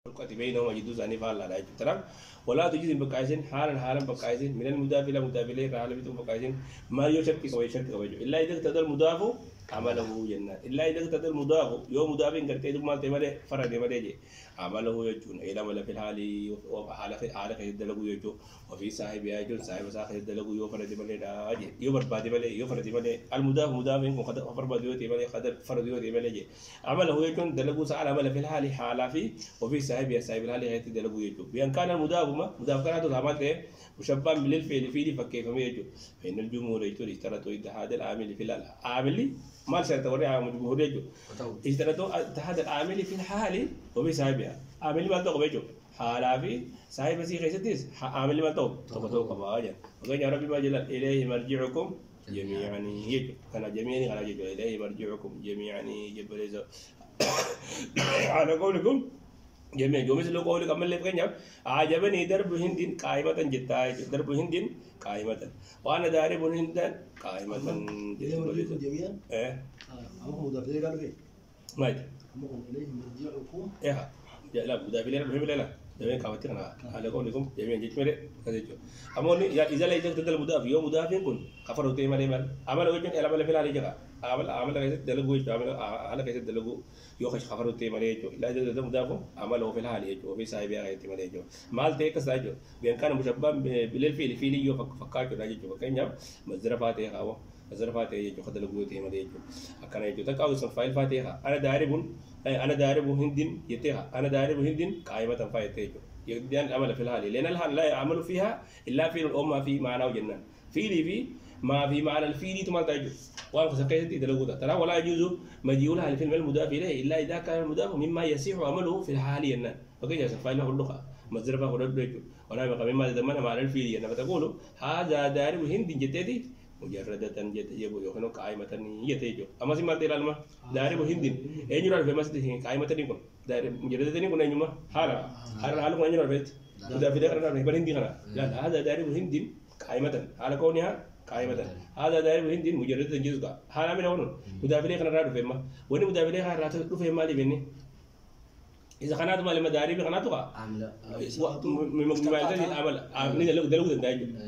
القت بينهم وجدوا زاني فعلا لا ترى ولا تجد بقايزين حالا بقايزين من المدافع الى مدافع له على بيتهم بقايزين ما يشرك كوي الا اذا اقتضى المدافع عمله جنة الا اذا اقتضى المدافع يوم مدافع قرتي ما تمره فرد مدجي عمله يجون الى مل في الحال وحال يدلغو يجو وفي صاحب يجون صاحب صاحب يدلغو يو فرد مل اجي يو بربادي مل يو فرد مل المدافع مدافع قد فربادي يوتي مل قد فرد يوتي مل عمله يجون دلغو سال عمل في الحال حال في وفي صاحب الحال يدلغو يجو بان كان المدافع مدافع كانت عملت مشبه بالفعل في فكيف ما يجو فإن الجمهور يجو اشترطوا اتحاد العامل في العامل ما شرط وريها الجمهور يجو اشترطوا اتحاد العامل في الحال وبصاحبها عامل ما تو بيجو حالا في صاحب سي خيستيس عامل ما تو كباجا وكان ربي ما جل اليه مرجعكم جميعا يجو كان جميعا على يجو اليه مرجعكم جميعا يجو على قولكم جميع جو مثل قولك أمل لي بكنيا عجبني درب هند قائمة جتاي درب هند قائمة وأنا دارب هند قائمة جميعا أما مدافع قالوا إيه ما أما إليه مرجعكم إيه لا مدافع لا بهم لا جميع كواتينا على قولكم جميع جت مره كذا أموني يا إذا لا يجوز تدل مدافع يوم مدافع كون كفروا تيم عليه مال عمل وجه إلا مال في الحال جا عمل كيس دلقوا عمل على كيس دلقوا يوخش كفروا تيم عليه جو لا يجوز تدل مدافع عمله في الحال جو وفي صاحب يا تيم عليه جو مال تيك ساجو بين كان مشبه بالفيل فيلي يو فكاك راجي جو كنيا مزرعة فاتحة أو مزرعة فاتحة جو خد دلقوا تيم عليه جو أكان يجو تكاو سنفايل فاتحة أنا دارب هندين يتها أنا دارب هندين قائمة فاتحة جو يقدر عمل في الحال لأن الحال لا يعمل فيها إلا في الأمة في معنى وجنة في ما في معنى الفيل تمال تاجو وأنا فسكيت يدلقوا ترى ولا يجوز مجيء لها الفيلم المدافع إليه إلا إذا كان المدافع مما يصح عمله في الحال ينن فكيف سنفعل له اللغة مزرعة خلود بيجو وأنا بقى مما يضمن معنى الفيل ينن فتقول هذا دارب هند جتتي مجردة يبو يخنو قائمة يتيجو أما سمعت إلى الماء دارب هند أين يرى في مسجد قائمة يكون دارب مجردة يكون أينما حالا كون يرى بيت مدافع كنا نحبر هندي كنا لا هذا دارب هند قائمة على كونها قائمة هذا دارب هند مجردة جزء حالا من هون مدافع كنا راد فيما وني مدافع كنا راد فيما لي بني إذا كانت ما لما دارب كنا توقع من مجتمعات العمل دلوقتي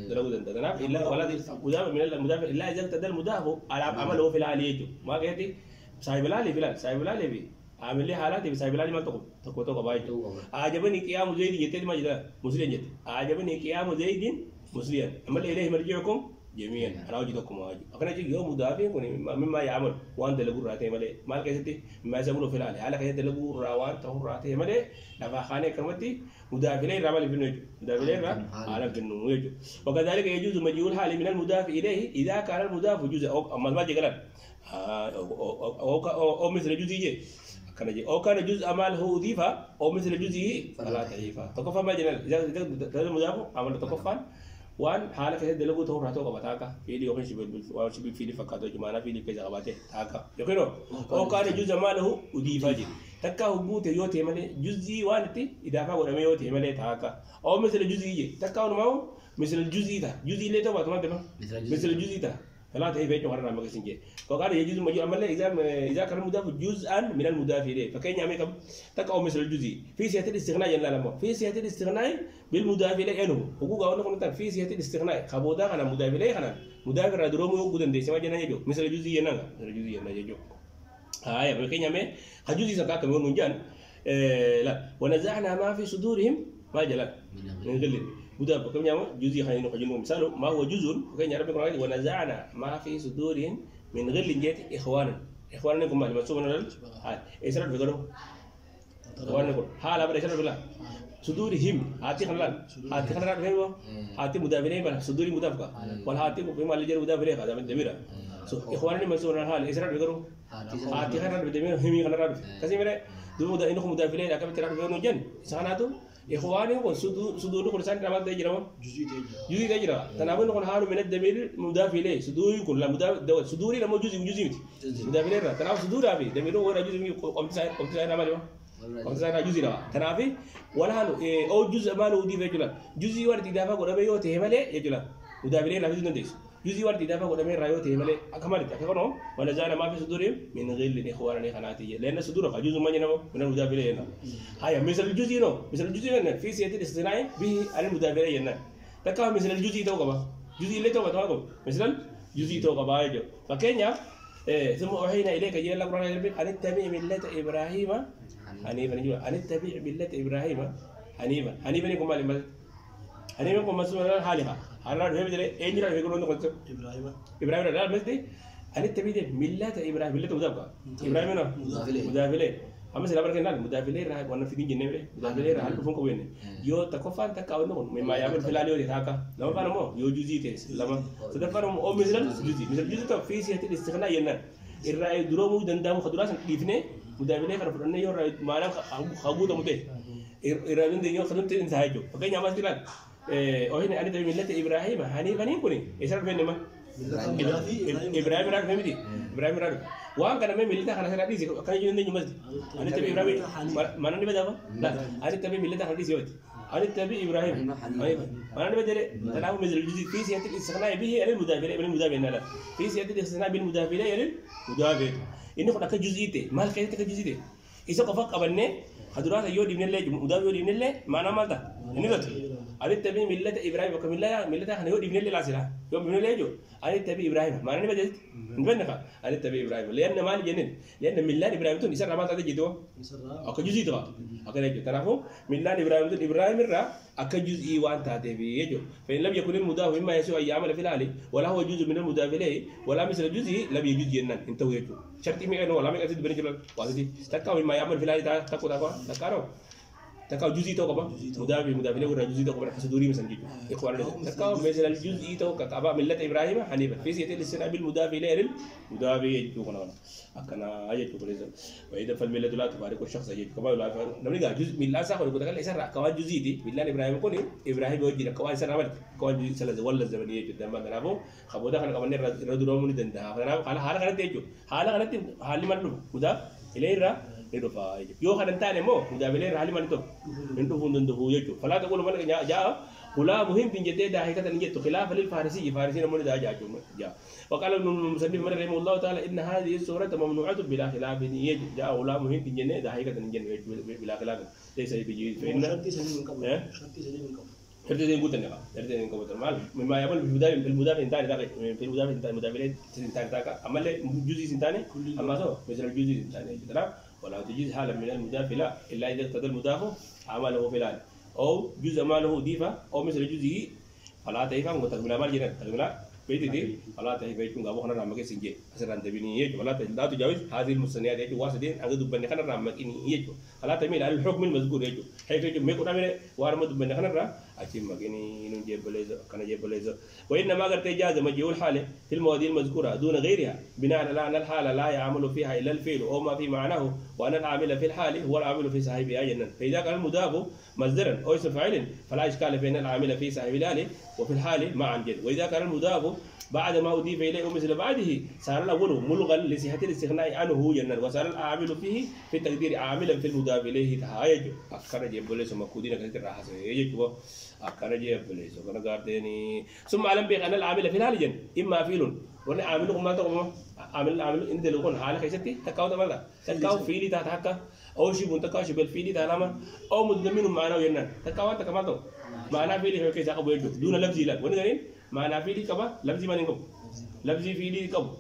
دلوقتي تناف إلا ولا مدافع من المدافع إلا إذا تدل المدافع على عمله في العالية ما كهتي صاحب العالي فلان صاحب العالي بي عامل لي حالات بصاحب العالي ما تقو بايج عجبني قيام زيد جت ما جدا مسلم جت عجبني قيام زيد مسلم أما إليه مرجعكم جميعا أنا وجدكم واجب أكن أجي يوم مدافع كوني مما يعمل وان دلقوا راتي ملء ما كيستي ما يسمونه في العالي على كيس دلقوا راوان تهور راتي ملء دفع خانة كرمتي مدافع لين رامل في النجو مدافع لين على في النجو وكذلك يجوز مجيء الحال من المدافع إليه إذا كان المدافع جزء أو أما ما جعلان أو مثل جزئية أو كان جزء ماله أضيف أو مثل جزئه فلا تضيف تكفى ما جنال إذا المدافع عمل تكفى وان حالك هذا دلقوا تهور راتو كبتاكا فيلي يوكن شبه فيلي فكاتو جمانا فيلي كذا كبته تاكا يكينو أو كان جزء ماله أضيف جد تكا هبوت يوتي ماله جزئي وانتي إذا فاقوا رمي يوتي ماله تاكا أو مثل جزئية تكا ونماو مثل الجزئي ده جزئي ليه تبغى تمام تمام مثل الجزئي ده فلا تهي بيت وهرنا ما كسينجي فقال يجوز مجيء عمله إذا كان المدافع جزءا من المدافع ليه فكين يعمل كم تكأو مثل الجزء في سياسة الاستغناء يلا لما في سياسة الاستغناء بالمدافع ليه إنه حقوق أولا كنا في سياسة الاستغناء خبودا أنا مدافع ليه أنا مدافع ردروم يوجد عندي سما جنا يجو مثل الجزء ينا مثل الجزء ينا يجو هاي فكين يعمل هجوزي سكاك من منجان لا ونزعنا ما في صدورهم ما جلا من غل مدافع كم يعمل جزء خلينا نقول مثاله ما هو جزء فكين يعرف يقول ونزعنا ما في صدورهم من غل جت إخواننا كم اللي مسؤولون عن هاي إسرائيل بيقولوا إخواننا كم حال أبدا إسرائيل بيقول صدورهم هاتي خلنا فيهم هاتي مدافعين بنا صدوري مدافع والهاتي في مال الجير مدافعين هذا من دميرة إخواننا مسؤولون عن هاي إسرائيل بيقولوا هاتي خلنا بدميرة هم خلنا كذي مرة دو إنهم مدافعين أكمل ترى بيقولوا جن ساناتو إخواني وصدور كل سنة نعمل تجربة جزء تجربة تناول نقول هارو من الدمير مدافع ليه صدوري كلها مدافع صدوري لما جزء مدافع ليه تناول صدور أبي دميره هو جزء قم تساعد نعمل يوم قم تساعد جزء لا تنافي ولا هالو أو جزء ما له ودي فيجلا جزء وارد يدافع قرابة يو تهمله يجلا مدافع ليه لا جزء نديس جزء ورد دافع ولا من رايوته ملء أكملت أكملهم ولا زال ما في صدورهم من غل إخواننا خناتية لأن صدورك جزء ما ينام من المدافعين هاي مثل الجزء نو مثل الجزء في سيادة الاستثناء به على المدافعين تكا مثل الجزء توقع جزء اللي توقع مثل الجزء توقع يجو فكينيا ثم أوحينا إليك جل الله قرآن أن اتبع ملة إبراهيم حنيفا أن اتبع ملة إبراهيم حنيفا يكون مالي حنيفا يكون مسؤول حالها أنا أقول لك إيه جرا يقولون إنه كنت إبراهيم لا مثلي أنا تبي ملة إبراهيم ملة مذابك إبراهيم أنا مذابله أما سلام عليكم نال مذابله راح وانا في دين جنبه مذابله راح بفون كوين يو تكفان تكاون نون مما يعمل في العالي وريتاكا لما كانوا مو يو جزء تيس لما تدفعهم أو مثل جزء تو في سياسة الاستغناء ينن الرأي درومو دندام خدراس كيفني مذابله كانوا فرنا يو رأي مالا خابو تموته الرأي دنيا خدمت إنسايجو فكين يا ماسكلان أوهنا أنا تبي ملة إبراهيم حنيفا نيكوني إيش عارف فين ما إبراهيم راك فهمتي إبراهيم راك وان كان من ملة خلاص راك ديسي كان يجون دنيا مسجد أنا تبي إبراهيم ما أنا نبي دابا لا أنا تبي ملة خلاص ديسي وقت أنا تبي إبراهيم ما أنا نبي داري تناو مثل الجزء في سياسة الاستغناء به على المدافع من المدافع لا في سياسة الاستغناء بالمدافع على المدافع إنه خلاص كجزئيته ما الكيس كجزئيته إذا كفاك أبنه حضرات يودي من الله مدافع يودي من الله ما أنا مالته إنه أنا تبي ملة إبراهيم وكملة ملة إحنا يودي من الله لازلا يوم من الله يجو أنا تبي إبراهيم ما أنا بدي نبنيها أنا تبي إبراهيم لأن ما الجنين لأن ملة إبراهيم تون يسار رمضان هذا جدوا أكو جزء ترى أكو ليجو تناهم ملة إبراهيم تون إبراهيم الرا أكو جزء وان تبي يجو فإن لم يكن المدافع مما يسوع يعمل في العالي ولا هو جزء من المدافع له ولا مثل الجزء لم يجوز جنان أنت ويجو شرط مي أنه ولا مي أزيد بني جلال واسدي تكاو مما يعمل في العالي تكاو تكارو تكاو جزء تو كبا مدافع له ولا جزء تو كبا حسدوري مثلا جيجو إخوان تكاو مثل الجزء تو كأبا ملة إبراهيم حنيفا في سياسة الاستثناء بالمدافع له المدافع يجو كنا أكنا أجد كبريزا وإذا فالملة لا تفارق الشخص أجد كما لا تفارق نمني قال جزء ملة ساخر يقول لك ليس كوا جزء دي ملة إبراهيم كوني إبراهيم يوجد كوا سنة عمل كوا جزء سنة ولا زمنية جدا ما نعرفه خبودا خلنا كمان ردوا من دندا فنعرف حالا خلنا تيجو حالا خلنا تيم حالي ما نلوم مدافع إليه را إدوفا يو خدم تاني مو مدافع إليه حالي ما نتوم انتو فندن دهو يجو فلا تقول من جاء ولا مهم بنجدة ده هيك تنجد خلاف للفارسي فارسين من ده جاء جا وقال ابن المسلم من رحمه الله تعالى إن هذه السورة ممنوعة بلا خلاف يجو جاء ولا مهم بنجدة ده هيك تنجد بلا خلاف ليس بيجي فإن هرتين قلت لنا هرتين قلت لنا مما يعمل في المدافع إنتاني في المدافع المدافعين إنتاني تاكا أما اللي جزء إنتاني أما سو مثل الجزء إنتاني ترى ولا تجيز حالا من المدافع لا إلا إذا اقتضى المدافع عمله في الآن أو جزء ماله ضيفة أو مثل جزء فلا تهيفا متقبل مال جنان تقبل بيتي دي فلا تهيفا يكون غابو خنا رامك سنجي أسران تبيني يجو فلا تجاوز هذه المستثنيات يجو واسدين أنك دبنا خنا رامك إني يجو فلا تميل على الحكم المذكور يجو هيك يجو ميكو نامي وارم دبنا خنا را أكيد مكيني نجيب بليزو كنا جيب بليزو وإنما قد تجاز مجيء الحالة في المواضيع المذكورة دون غيرها بناء على أن الحالة لا يعمل فيها إلا الفعل أو ما في معناه وأن العامل في الحال هو العامل في صاحبه أيضا فإذا كان المضاف مصدرا أو اسم فاعل فلا إشكال بين العامل في صاحب الحال وفي الحال معا جد وإذا كان المضاف بعد ما أضيف إليه مثل بعده صار الأول ملغا لصحة الاستغناء عنه جنا وصار العامل فيه في التقدير عاملا في المضاف إليه تهايج أكثر جيب بليس مكودين كثير راح سيجي أكثر جيب بليس وكنا قارديني ثم علم بأن العامل في الحال جن إما فيل وأن عامل ما تقوم عامل إن دلوقون حال كيستي تكاو تمالا تكاو فيلي تحتك أو شيء منتكاو شيء بالفيلي تهلما أو مدمن معنا جنا تكاو تكملتو معنا فيلي هو كيسا أبو يجو دون لفظي لا ونقولين معنا فيلي كبا لفظي ما نقول لفظي فيلي كبا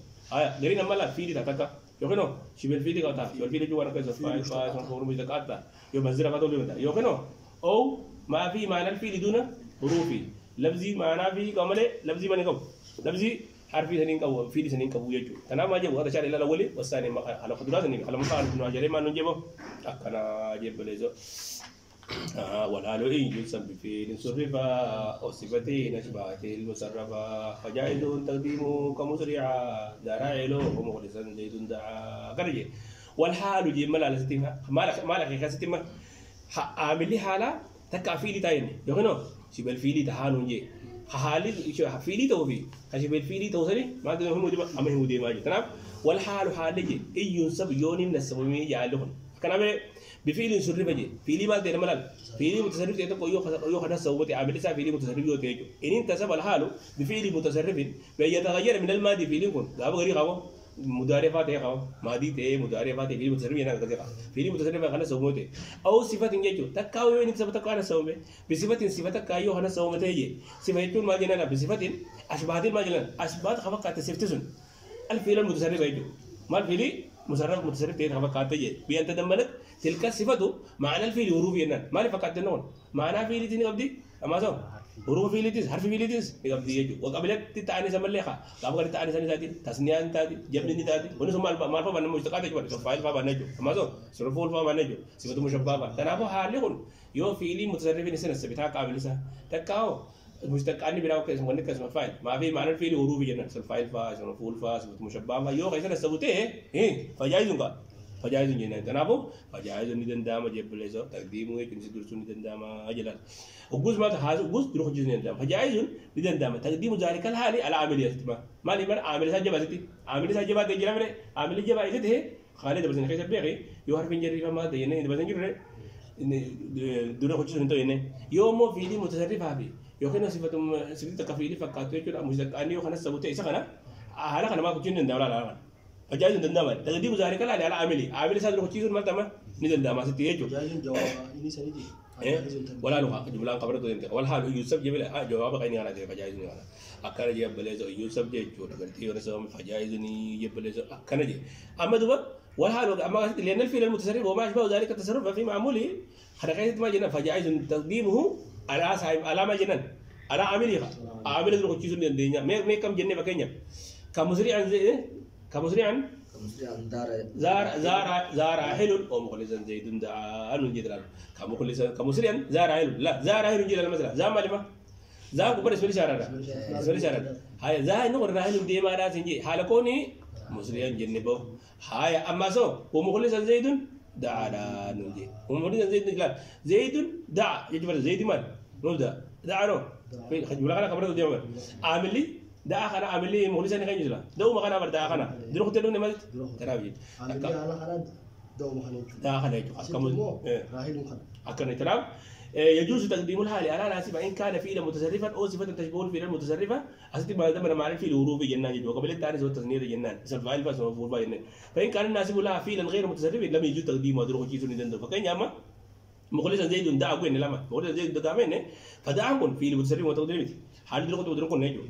غيرنا مالا فيلي تحتك يوكنو شيء بالفيلي كاتا شيء بالفيلي جوانا كيسا فايف فورم يتكاتا يوم مزرعة ما تقولي متى يوكنو أو ما في معنى الفيلي دون حروفي لفظي معنا فيه كمله لفظي ما نقول لفظي حرفي سنين كابو فيلي سنين كابو يجو تنا ما جابوا هذا شيء إلا الأولي والثاني ما على خدرات سنين على مكان إنه أجري ما نجيبه أكنا جيب بليزو والحال إن يسمى بفعل صرفا أو صفتين أشباهه المصرفة فجائز تقديم كمسرعا دراعيلو ومخلصا زيد دعا كرجي والحال جيب ملا ستيمة ما لك كستيمة عامل حالا تكافيلي تاين يقولون شبه الفيلي تهانون جي حالي فيلي توفي كشف الفيلي توصلي ما تدري هم مدي أما هم مدي ما جي تمام والحال حالي أي ينسب يوني من السبمية جعلهم كلامه بفعل صرف جي فعل ما تير ملال فعل متصرف تيتو يو خدا سوبتي عامل سا فعل متصرف يو تيجو إن انتسب الحال بفعل متصرف بيتغير من الماضي فعل كون غاب غير غاو مضارع تي غاو ماضي تي مضارع تي فعل متصرف ينا كذا فعل متصرف خدا سوبتي أو صفة تنجيجو تكاو يو إن صفة كأنا سوبة بصفة صفة كايو خدا سوبتي يجي صفة يكون ما جنانا بصفة أشباه ما جنان أشباه خفق كاتسفتسون الفعل المتصرف يجو ما الفعل متصرف تي خفق كاتجي بيان تدمنت تلك الصفة معنى الفعل حروف ينان ما لفقات النون معنى فعل تني قبدي أما سو حروف فعل تيس حرف فعل تيس قبدي يجو وقبلت تتعني سمليخا قبل تتعني سني تاتي تسنيان تاتي جبني تاتي ونسمع ما الفا بنا مشتقات يجو فاعل فا بنا يجو أما سو صرفول فا بنا يجو صفة مشبهة تنافو حالهم يو فعل متصرف نسنا سبتها قابل سا تكاو مشتقاني براو كاسم ونك كاسم فاعل ما في معنى الفعل حروف ينان فاعل فا صرفول فا صفة مشبهة يو كيسنا سبوته فجايزونغا فجائز جنان تنابو فجائز ندندام جبلزو تقديمه كنسي درسون ندندام أجلال وجوز ما تحاز وجوز تروح جزء ندندام فجائز ندندام تقديم ذلك الحالي على عملية تما ما لمن عامل ساجة بسيتي عامل ساجة بعد تجي لمن عامل جبا إذا ده خالد بس نخيس بيعي يوهر فين جري فما ده ينه بس نجري دورة خشوش نتو ينه يوم في دي متصرف هابي يوكنا صفة تكفيلي فكاتو يكون مشتقاني يوكنا سبوتة إيش خنا هلا خنا ما كتير ندندام لا فجائز ندندام تقديم ذلك الحالي على عامل ساجة خشوش ما تما ندندام ما ستيجو ولا لغة جملة قبرته ينتهي والحال يوسف جبل جواب غيني على ذلك فجائز ني على أكان جبل زو يوسف جيجو تقولي ورسوم فجائز ني جبل زو أكان جي أما دوبا والحال أما لأن الفعل المتصرف وما أشبه ذلك التصرف في معموله حركات ما جنا فجائز تقديمه على صاحب على ما جنان على عامله عامل ذو خشيس من الدنيا ما كم جنة بكينيا كمسرع كمسرع زار حلول أو مخلصا زيد دعاء جدران كمسرع زار حلول لا زار حلول جدران مثلا زام لما زام كبر اسمه شارع هاي زاي نقول راحل دي ما راح تنجي حالكوني مسرع جنبه هاي أما سو ومخلصا زيد دعاء نجي ومخلصا زيد لا زيد دعاء يجب زيد ما نقول دعاء نو في خجولة كنا كبرت ديما عاملي ده أخنا عاملي مخلصا نخيل جزلا ده ما كنا برد أخنا دروك تلون نمت ترابي ده أخنا يجوا أكمل تراب يجوز تقديم الحال على ناسب إن كان فعلا متصرفا أو صفة تشبه الفعل المتصرفة أستي بعد ما نعرف في الحروف جنان يجوا قبل التعريف والتصنيف جنان اسم فاعل فاس مفعول به جنان فإن كان الناسب لها فعلا غير متصرف لم يجوز تقديمه دروك كيسون ندندو فكان ياما مخلصا زيد دعا كوين لما مخلصا زيد دعا منه فدعا كون في المتصرف وتقديمه حال دروك نيجو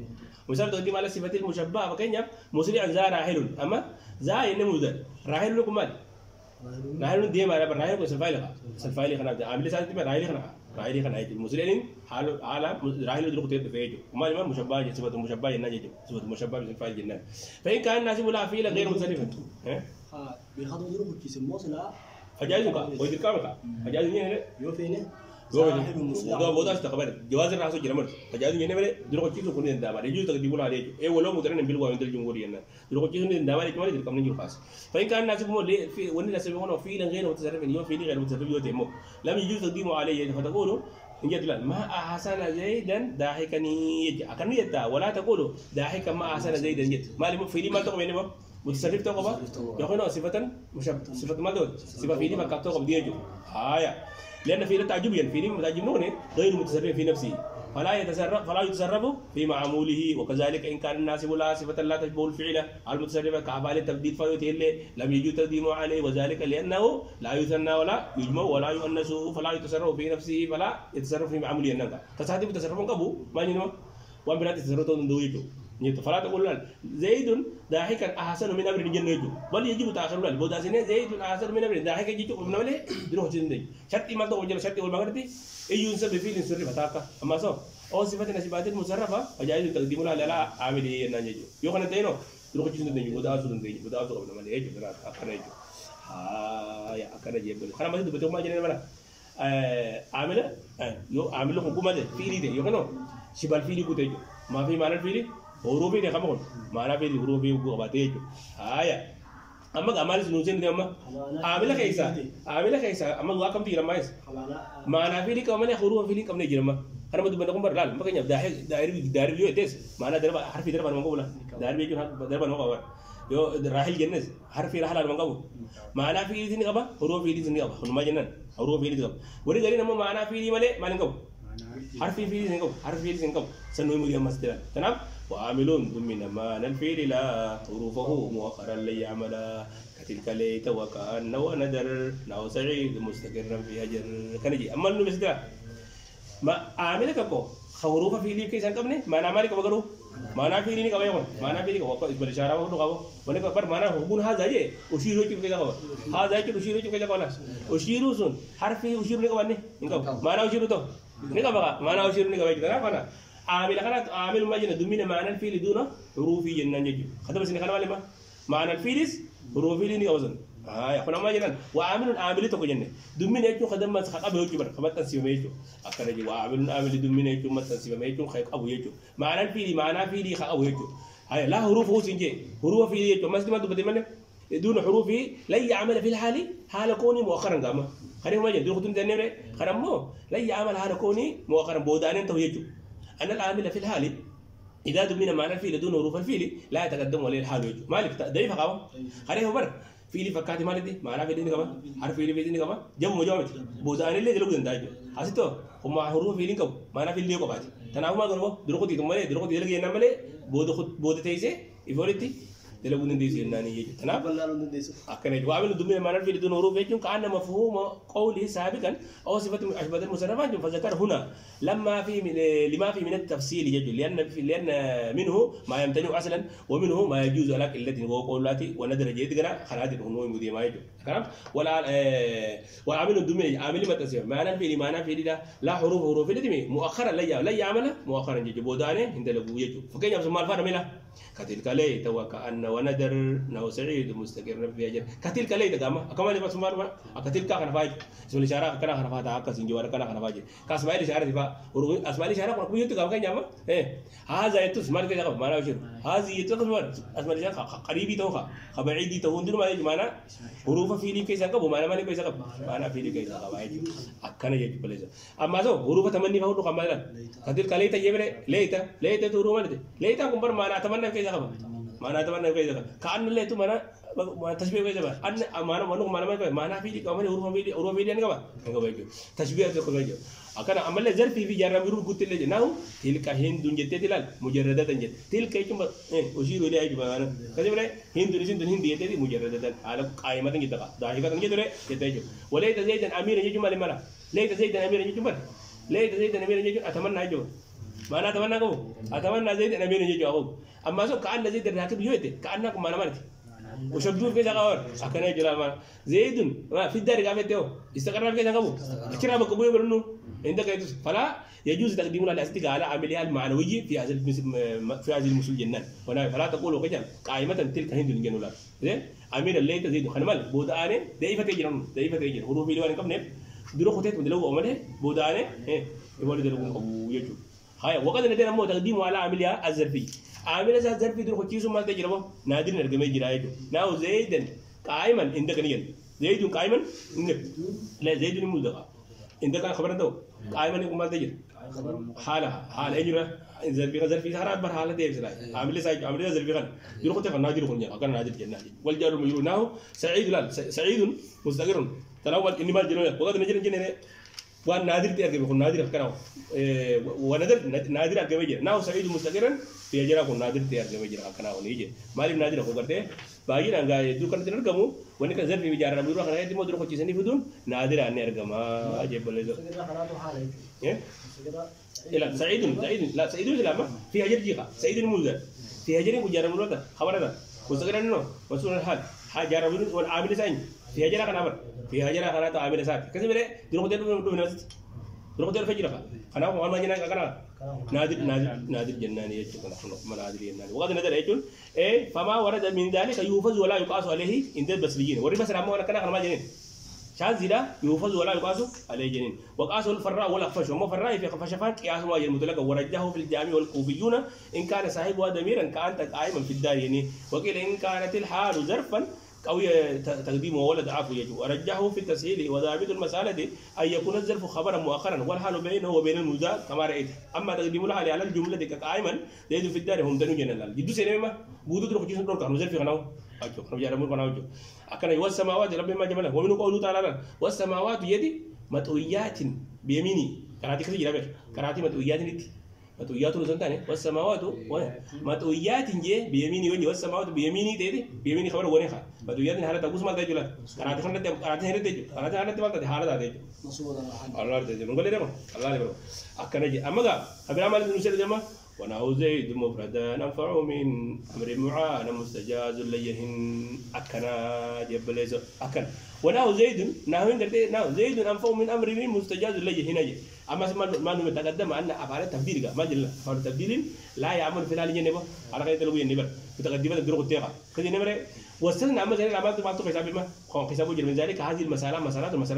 مثال تقديم على صفة المشبهة فكان يام مسرع زار راحل أما زاي نموذج راحل لكم مال راحل دي ما رب راحل سلفايل خنا عامل سالت ما راحل خنا يجي مسرعين حال راحل دروك تيجي فيجو وما لما مشبهة صفة مشبهة ينجي صفة مشبهة سلفايل جنان فإن كان الناس ولا فيل غير متصرف بيخاطب دروك كيس موصلة فجايزك ويدك كامل فجايزني يوفينه ده بودا استقبل جواز الرئاسة جرمر فجأة يعني بره دروك كيسو كوني دندامة رجوع تقديمه عليه ولو مدرن بيلوا عند الجمهورية نا دروك كيسو دندامة لكن ما يدرك كم نجيب خاص فإن كان الناس يقولون ليه في وني الناس يقولون في غير متصرف يوم في غير متصرف يوم تيمو لم يجوز تقديمه عليه فتقولوا إن جد لا ما أحسن زيدا ضاحكا يجي أكن يدا ولا تقولوا ضاحكا ما أحسن زيدا جد ما لم في ما تقوم يعني متصرف تقوم يقولون صفة صفة ما دول صفة في ما كتبوا بديجو هايا لأن في تعجبيا في متعجبون غير متصرف في نفسه فلا يتصرف في معموله وكذلك إن كان الناس ولا صفة لا تشبه الفعل المتصرف كأفعال التبديل فيتهل لم يجوز تقديمه عليه وذلك لأنه لا يثنى ولا يجمع ولا يؤنس فلا يتصرف في نفسه فلا يتصرف في معموله النقا تصادف تصرفون كبو ما ينما وأمرات تصرفون دويتو فلا تقول زيد ضاحكا أحسن من أمر جنة بل يجب تأخير له بوداسين زيد أحسن من أمر ضاحكا يجوا من وله دروه جنة شرط ما تو وجل شرط والمغربي ينسب بفعل صرف فتاكا أما سو أو صفة نسبات المصرفة فجائز تقديمها على عامله ينجو يوكنا تينو دروه جنة بوداسو من وله يجوا ترى أكنا يجوا يا أكنا يجوا خنا ما تدو بتوع ما جنة منا عامله عامله حكومة فيلي ده يوكنا شبال فيلي كتيجو ما في معنى فيلي حروفي ده كمان mana beli حروفي وقباتيجو هايا أما كمال سنوسين ده أما عامل كيسا أما gua كم تيرا مايس mana beli كمان حروف beli كم نجرا ما أنا بدو بندقون برلال makanya داير بيو تيس mana درب حرف درب أنا مقوله داير بيجو درب أنا مقوله يو راحل جنس حرف رحل على منقبو معنى في دي نقبا حروف في دي نقبا ما جنن حروف في دي نقبا وري غري نمو معنى في دي مالي ما نقبو حرف في دي نقبو حرف في دي نقبو سنوي مريم مستلا تمام وعاملون ضمن معنى الفعل لا حروفه مؤخرا ليعمل كتلك ليت وكأن وندر ناو سعيد مستقرا في هجر كنجي اما انه مستلا ما عاملك كو حروف في دي كيسان قبني ما نعمل كبغرو mana fili ni kawe kon mana fili ko ko bersyara ko kawo bone ko par mana hukun ha jaje ushiru ki ke kawo ha jaje ushiru ki ke kawo ushiru sun harfi ushiru ni kawane ingau mana ushiru to ni ka baka mana ushiru ni kawe kita kana amil kana amil majina dumina mana fili duna hurufi jannan jeju khata bas ni kana wale ma mana filis hurufi ni kawazan ya kuna majinan wa amilun amili to ko jenne dumina yeju khadam mas khaba yeju bar khabatan sibe yeju akara ji wa amilun amili dumina yeju matan sibe yeju khay abu yeju mana fili kha abu yeju hay la hurufu sinje hurufu fili yeju mas dima dubati man دون حروفه لا يعمل في الحال حال كوني مؤخرا قام خلينا ما يجي دخلتم تنمر خرمو لا يعمل حال كوني مؤخرا بودان انت يجو ان العامل في الحال اذا دمنا معنى الفيل دون حروف الفيل لا يتقدم ولا الحال يجو مالك ضعيف قام خلينا بر فيلي فكاتي مالتي معنى فيلي كما حرف فيلي فيلي كما جم مجامت بودان اللي دلو دنداجو حسيتو هم حروف فيلي كم معنى فيلي كو باتي تناو ما غنو دروكتي تمالي دروكتي يلغي نمالي بود تيسي ايفوريتي تلو نديس يناني يجي تناو أكنه جوابنا دمية ما نرفي لدون حروف يجون كأن مفهوم قوله سابقا أو صفة أشبه المصرفات فذكر هنا لما في من التفصيل يجي لأن منه ما يمتنع أصلا ومنه ما يجوز لك التي هو قولاتي وندر جيد كنا خلاص هو مدي ما يجو كلام ولا وعامل الدمية عامل ما تسير ما نرفي لا حروف التي مؤخرا لا يعمل مؤخرا يجي بودانه عند لبو يجو فكين يفهم ما الفرق ملا كتلك ليت وكأن وندر ناو سعيد مستقر في أجر كتلك ليت كما كمان بس مرة كتلك كنا فاج اسم الإشارة كنا فاج هاك سنجوار كنا فاج كاسماء الإشارة تبا أسماء الإشارة كنا كويت كم كان جامع هذا يتوس مارك جامع ما ناوشير هذا يتوس كمان أسماء الإشارة قريبي توها خبعيدي توهندر ما يجي مانا حروف فيلي كيسا كبو مانا كيسا كب مانا فيلي كيسا كبايجي أكنا يجي بليزا أما زو حروف تمني فهو كمالا كتلك ليت يبرة ليت تورو مالته ليت كمبر مانا تمنى كيسا كب mana teman nak kerja kan le tu mana tasbih kerja an mana mana mana fili kau mana uruf fili ni kau enggak baik tasbih tu kau kerja akan amal zarfi fi jarra mirur gutil le nahu tilka hindun jette tilal mujarradatan jette tilka itu usiru dia itu mana kerja boleh hindun hindi jette mujarradatan ala qaimatan kita ka dahikatan jette le jette itu walai tazaidan amir je cuma mana lai tazaidan amir je cuma lai tazaidan amir je atamanna ajo mana atamanna kau atamanna zaidan amir je aku أما سو كأن زيد الراكب يوته كأنك ما نمرت وشبدور كذا قوار أكنه جرامة زيد ما في الدار قامت تيو استقرار كذا قبو كنا بقبول برنو عندك يدوس فلا يجوز تقديمنا الاستقالة على عملية المعنوية في هذه المسؤول جنان فلا تقولوا كذا قائمة تلك هند الجنولا زين أمير الليل تزيد خنمال بودانه ضعيفة تجرن حروف اللي وانا كم درو خطيت مدلو أمله بودانه يقول درو أبو يجو هاي وقد ندير مو تقديم على عملية الظرفية عامل زاد ظرفي درو خطيسو ما تجربه نادر نرجمي جرايدو ناو زيدن قائما عندك نيجن زيد قائما لا زيد المدقة عندك خبرنا تو قائما يقوم ما تجر حالة أجرا ظرفي هرات بر حالة تيجي سلاي عامل ظرفي خان درو خطيف نادر خنجا أكان نادر جنة والجار مجرور ناو سعيد لا سعيد مستقر تلاول إني ما جنون وقت نجرن جنة وان نادر تيجي بكون نادر كناو نادر أرجع بيجي ناو سعيد مستقرا في أجرا كون نادر تيجي بيجي كناو نيجي مالي نادر هو كرته باقي نانجا يدو كرته نرجمو وني كزر في بيجارنا بيروح كنا يتيمو درو كتير سني بدون نادر أني أرجما أجيب بلده لا سعيد لا سعيد سلامة في أجر جيكا سعيد المولد في أجر مجرد مولد خبر هذا مستقرا إنه مسؤول الحال حاجة ربنا والعامل ساين في أجرا كنا بر في أجرا كنا تو عامل سات كذا بره درو كتير بدون ناس درو كتير فجرا كنا هو ما جينا كنا نادر جناني يجوا كنا ما نادر جناني وقد نادر يجون فما ورد من ذلك يوفز ولا يقاس عليه عند البصريين ورد بس رامو ولا كنا ما جنين شاذ زيدا يوفز ولا يقاس عليه جنين وقاس الفراء ولا خفش وما فراء في خفشفان قياس واجب مطلق ورجحه في الجامع والكوفيون إن كان صاحبها ضميرا كأنت قائما في الدار يعني وقيل إن كانت الحال ظرفا أو تقديم ولد عفو يجب ورجحه في التسهيل وضابط المسألة أن يكون الظرف خبرا مؤخرا والحال بينه وبين المضاف كما رأيت أما تقديم الحال على الجملة كقائما زيد في الدار هم دنو جنال جدو سينما بودو تروح جيسون دور كانوا ظرف خناو أجو كانوا جارمون خناو أجو أكن والسماوات رب ما جمله ومن قوله تعالى والسماوات يدي مطويات بيميني كراتي كذي جرابه كراتي مطويات نتي مطويات لسنتانه والسماوات مطويات جي بيميني وني والسماوات بيميني تيدي بيميني خبر ونيخا مطويات هذا تقوس ما تجولا كراتي خلنا كراتي هنا تجو كراتي هنا تبغى تدي هذا تجو الله تجو نقول لهم الله لهم أكن جي أما كا أبي أعمل نسير جماعة ونحو زيد مفردا ننفع من أمر معان مستجاز ليهن أكنا جبليز أكن ونحو زيد نحو زيد أنفع من أمر مستجاز ليهن أما ما نتقدم أن أفعال تبديل ما جل أفعال تبديل لا يعمل في الحال ينبه على كذا تلوي ينبه متقدمة الدروق التقى كذي نمرة وصلنا أما زين الأمانة ما تقيس ما قيسابه جل من ذلك هذه المسألة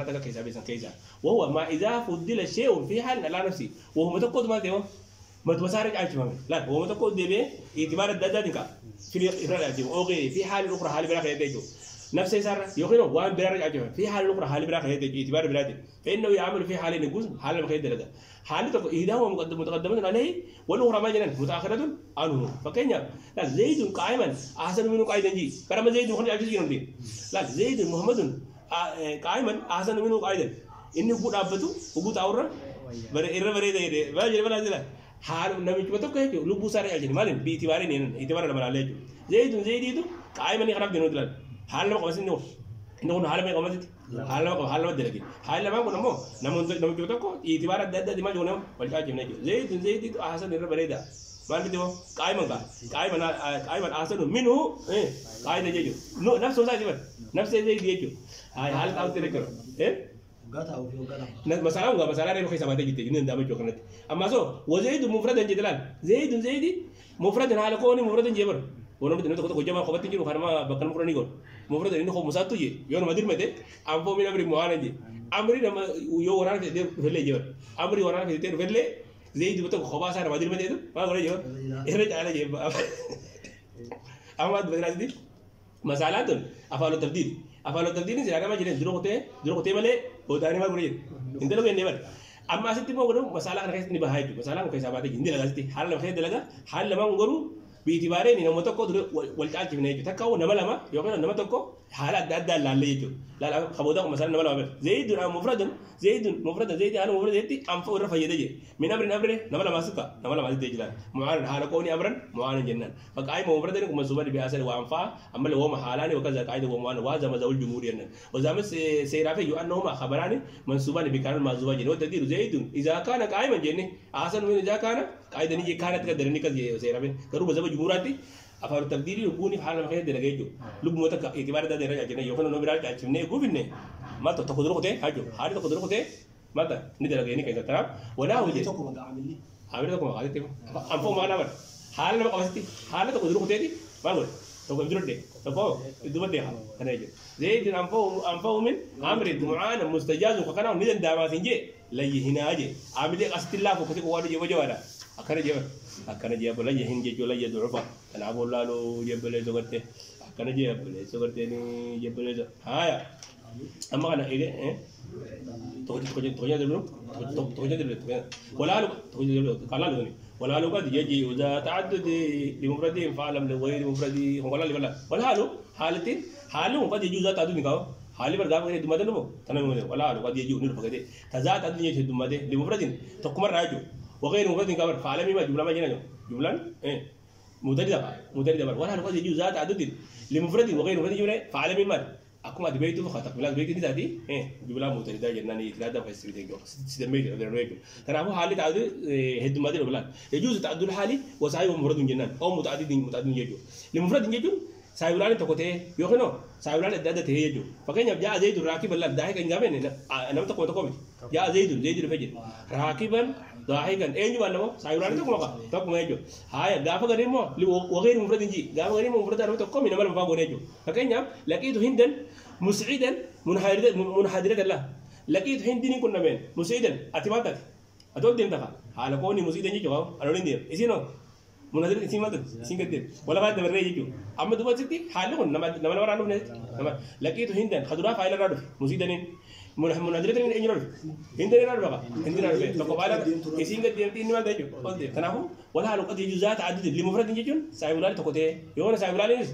تقى قيسابه كيسا وهو ما إذا فضل الشيء في حال لا نفسي وهو متقد ما تيوه ما تبصارك عايش مامي لا هو متقد دبي اعتبار الدادك في الإفراد أوكي في حال أخرى حال براك يتجو نفس يسار يخينه وان براك عايش في حال أخرى حال براك يتجو اعتبار بلادي فإنه يعمل في حال نجوز حال ما خير درجة حال تقول إذا هو متقدم عليه والأخرى ما جنن متأخرة عنه فكينيا لا زيد قائما أحسن منه قائدا جي كرم زيد مخرج عايش جنون لا زيد محمد قائما أحسن منه قائدا إنه بود أبتو وبود أورا بري ده ما جري ولا جلا حال نبي بتوك كه لبوا ساري أجنبي مالين بيتبارين اعتبار لما عليه زيد itu قائما يخرب دينه دلال حال ما قاسين إنه حال ما قامت حال ما دلقي حال ما كنا مو نمو بتوك اعتبار ده دي ما جونا ولا أجنبي نجوا زيد itu أحسن من بري ده ما بده قائما أحسن منه قائد يجوا نفس وسائل نفس زيد يجوا هاي حال تعود تذكر masalah enggak masalah dari kisah mati gitu ini ndak bejo kanat amma so wa zaid mufradan jidlan zaid mufradan hala ko ni mufradan jebar wono mti no ko jama ko batti jiru harma bakkan mufrani gon mufradan ni ko musatu je yon madir mete am fo min amri muana je amri na yo waran fe felle jebar amri waran fe ter felle zaid beto ko ba sar madir mete ma gore jebar ere jala je amma badraddi masalatun afalu tabdil أفعل التبديل إذا كان ما جرين دروقتي ماله بوداني ما بريد إنت لو جنبه أما أسيتي ما قولوا مسألة أنا كيس نبهايج مسألة أنا كيس أبغى تيجي إنت لازم حال لما خير دلنا حال لما نقولوا بيتبارين إنه متوقع والتعال تبني يجو تكاو نما لما يوكنا نما توقع حالات داد لا يجو لا خبودا مثلا نما لما زيد مفرد زيد أنا مفرد زيد أم فور رفع يديه من أمر نما لما سكا نما لما زيد جلال معان حال كوني أمرا معان جنان فكاي مفرد إنكم مزوبان بأسر وأنفع أما لو ما حالاني وكذا قاعد ومعان وازم زول جمهوريا وزام سيرافي يؤنهما خبراني منسوبان بكان مزوبا جن وتدير زيد إذا كان قائما جنة أحسن من إذا كان قاعد نيجي كانت كدرني كذي سيرافي كروب زوج جمهوراتي أفعل التقدير يكون في حال ما خير درجة لو موتك اعتبار ده درجة جنة يوكنا نبرة كأنه يقولني ما تأخذ ركوته هاجو هاري تأخذ ركوته ما تا ندرجة يعني كذا ترى ولا هو جي عامل تكو ما قاعد تيم أم فو ما نبر حال ما قاعد حال تأخذ ركوته دي ما قول تأخذ ركوته دي تفو يدوب ده أنا يجي زيد أم فو من أمر معان مستجاز وكنا ندن دعوة سنجي لا يهنا أجي عامل أستلا فوق وادي جوا أكن جاب لا يهين جي ولا يدعوفا أنا أقول له جاب له زوجته أكن جاب له زوجته ني جاب له هايا أما أنا إيه توجد دلو ولا لو توجد دلو كلا لوني ولا لو قد يجي إذا تعدد لمفرد فعلم لغير مفرد ولا لو حالتين حالهم قد يجوز تعدد نكاو حالي بردام كده دمادة نمو تنامي ولا لو قد يجي ونور فكده تزاد تعدد يجي دمادة لمفرد تكمل راجو وغير مفرد كبر فعلمي ما جملة ما جينا جملة مدري دبر ولا نقول يجوز ذات عدد لمفرد وغير مفرد جملة فعلمي ما أكو ما دبيتو فخطأ بلا دبيتو دي تادي جملة مدري ده جناني ثلاثة فايز بيتين جو سيدمي ده نويكو ترى هو حالي تعدد هد مدري ولا يجوز تعدد الحالي وسعي مفرد جنان أو متعدد يجو لمفرد يجو سايولاني تكوته يوكنو سايولاني ده تهيجو فكان يبجع زيد راكب الله ده كان جامين أنا ما تكوم جاء زيد الفجر راكبا ضاحكا أيني ولا ما سايولاني تكوم يجو هاي غافا غريمو وغير مفرد يجي غافا غريمو مفرد أنا تكوم إنما لما فاقون يجو فكان يب لقيته هندا مسعدا منحدرة الله لقيته هندني كنا من مسعدا أتماتك أتول دين تكا على كوني مسعدا يجوا أنا لين دين إسينو مناظر اسمه ده سينجتين ولا بعد مرة يجيو أما دوبا ستي حالهم نما ورانو نما لكن هندن خدورا فايل رادو مسيدنين مناظر ترين إنجيل رادو هندن رادو بقى هندن رادو تقبل سينجتين تين ما دايجو قصدي تناهم ولا هلو قد يجوزات عدد اللي مفرد يجون سايبولار تقطع يونا سايبولار نيس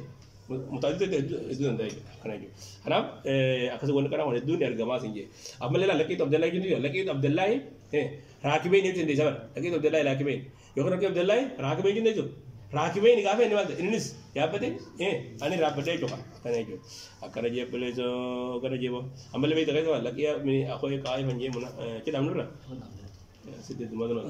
متعدد الدنيا دايجو أنا جو أنا أكثر ولا كنا ولا الدنيا الجماعة سنجي أما لا لكن عبد الله يجون لكن عبد الله راكبين يجون دي زمان لكن عبد الله راكبين يقول لك عبد الله راكبين يجون دي راكبين يقابل نمال إنس يا بدي أنا رابطة جوكا أنا جو أكره جيب بلزو أكره جيبه أما اللي بيتكلم ولا لكن من أخوي كاي من جيب منا كده أمرنا سيد دماغنا